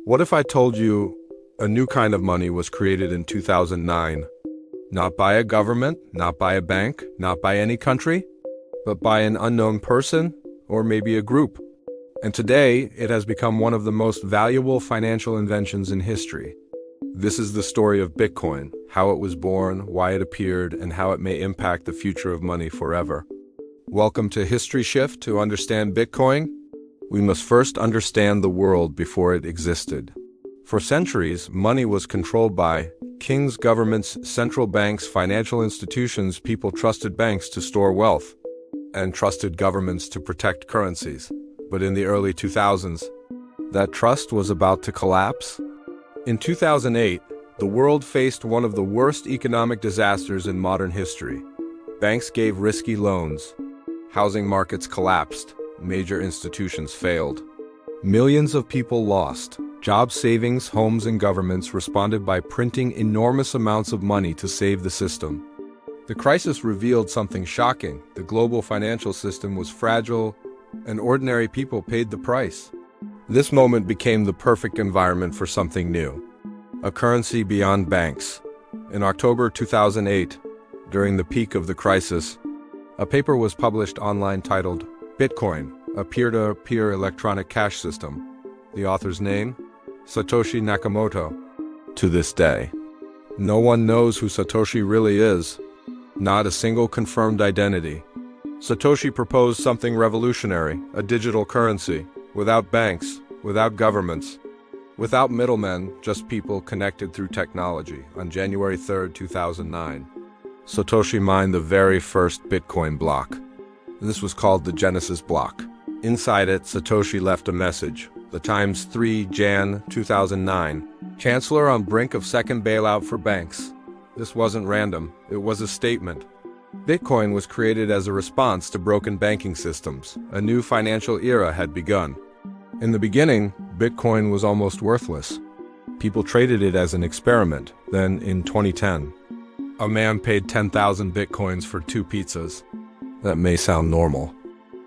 What if I told you a new kind of money was created in 2009? Not by a government, not by a bank, not by any country, but by an unknown person or maybe a group. And today, it has become one of the most valuable financial inventions in history. This is the story of Bitcoin, how it was born, why it appeared, and how it may impact the future of money forever. Welcome to History Shift. To understand Bitcoin, we must first understand the world before it existed. For centuries, money was controlled by kings, governments, central banks, financial institutions. People trusted banks to store wealth and trusted governments to protect currencies. But in the early 2000s, that trust was about to collapse. In 2008, the world faced one of the worst economic disasters in modern history. Banks gave risky loans. Housing markets collapsed. Major institutions failed. Millions of people lost. Job savings, homes, and governments responded by printing enormous amounts of money to save the system. The crisis revealed something shocking. The global financial system was fragile, and ordinary people paid the price. This moment became the perfect environment for something new. A currency beyond banks. In October 2008, during the peak of the crisis, a paper was published online titled Bitcoin, a peer-to-peer electronic cash system. The author's name? Satoshi Nakamoto. To this day, no one knows who Satoshi really is. Not a single confirmed identity. Satoshi proposed something revolutionary, a digital currency, without banks, without governments, without middlemen, just people connected through technology. On January 3, 2009, Satoshi mined the very first Bitcoin block. This was called the Genesis block. Inside it, Satoshi left a message. The Times 3 Jan 2009. Chancellor on brink of second bailout for banks. This wasn't random, it was a statement. Bitcoin was created as a response to broken banking systems. A new financial era had begun. In the beginning, Bitcoin was almost worthless. People traded it as an experiment. Then, in 2010, a man paid 10,000 Bitcoins for 2 pizzas. That may sound normal.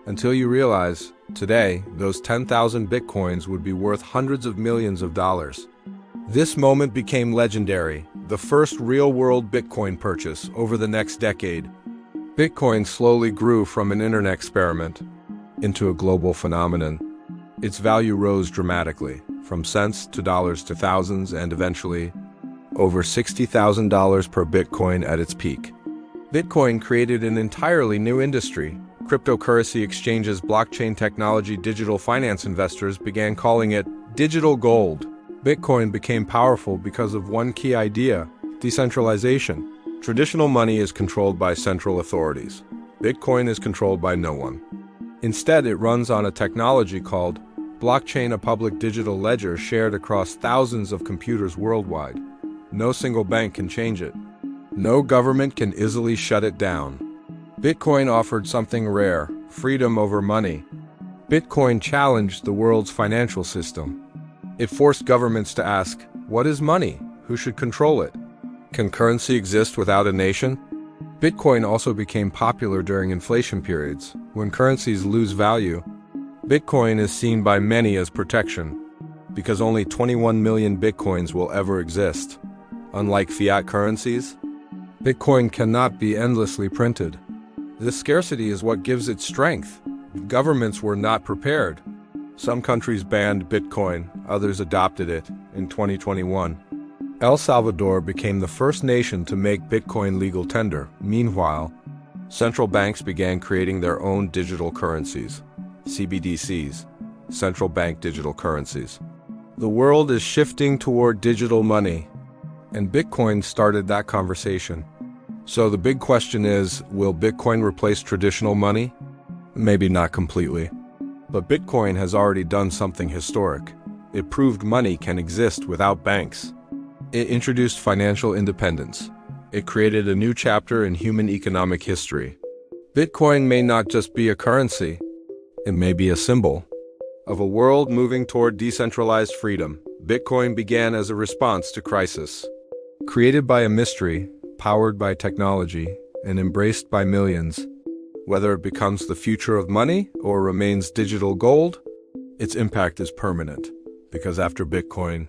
Until you realize, today, those 10,000 Bitcoins would be worth hundreds of millions of dollars. This moment became legendary, the first real-world Bitcoin purchase over the next decade. Bitcoin slowly grew from an internet experiment into a global phenomenon. Its value rose dramatically, from cents to dollars to thousands, and eventually, over $60,000 per Bitcoin at its peak. Bitcoin created an entirely new industry. Cryptocurrency exchanges, blockchain technology, digital finance investors began calling it digital gold. Bitcoin became powerful because of one key idea: decentralization. Traditional money is controlled by central authorities. Bitcoin is controlled by no one. Instead, it runs on a technology called blockchain, a public digital ledger shared across thousands of computers worldwide. No single bank can change it. No government can easily shut it down. Bitcoin offered something rare: freedom over money. Bitcoin challenged the world's financial system. It forced governments to ask, what is money? Who should control it? Can currency exist without a nation? Bitcoin also became popular during inflation periods. When currencies lose value, Bitcoin is seen by many as protection, because only 21 million Bitcoins will ever exist. Unlike fiat currencies, Bitcoin cannot be endlessly printed. This scarcity is what gives it strength. Governments were not prepared. Some countries banned Bitcoin, others adopted it. In 2021, El Salvador became the first nation to make Bitcoin legal tender. Meanwhile, central banks began creating their own digital currencies, CBDCs, central bank digital currencies. The world is shifting toward digital money, and Bitcoin started that conversation. So the big question is, will Bitcoin replace traditional money? Maybe not completely. But Bitcoin has already done something historic. It proved money can exist without banks. It introduced financial independence. It created a new chapter in human economic history. Bitcoin may not just be a currency. It may be a symbol of a world moving toward decentralized freedom. Bitcoin began as a response to crisis. Created by a mystery, powered by technology, and embraced by millions. Whether it becomes the future of money or remains digital gold, its impact is permanent. Because after Bitcoin,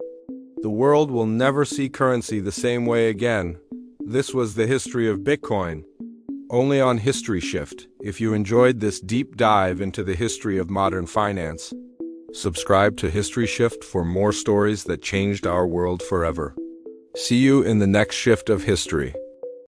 the world will never see currency the same way again. This was the history of Bitcoin. Only on History Shift. If you enjoyed this deep dive into the history of modern finance, subscribe to History Shift for more stories that changed our world forever. See you in the next shift of history.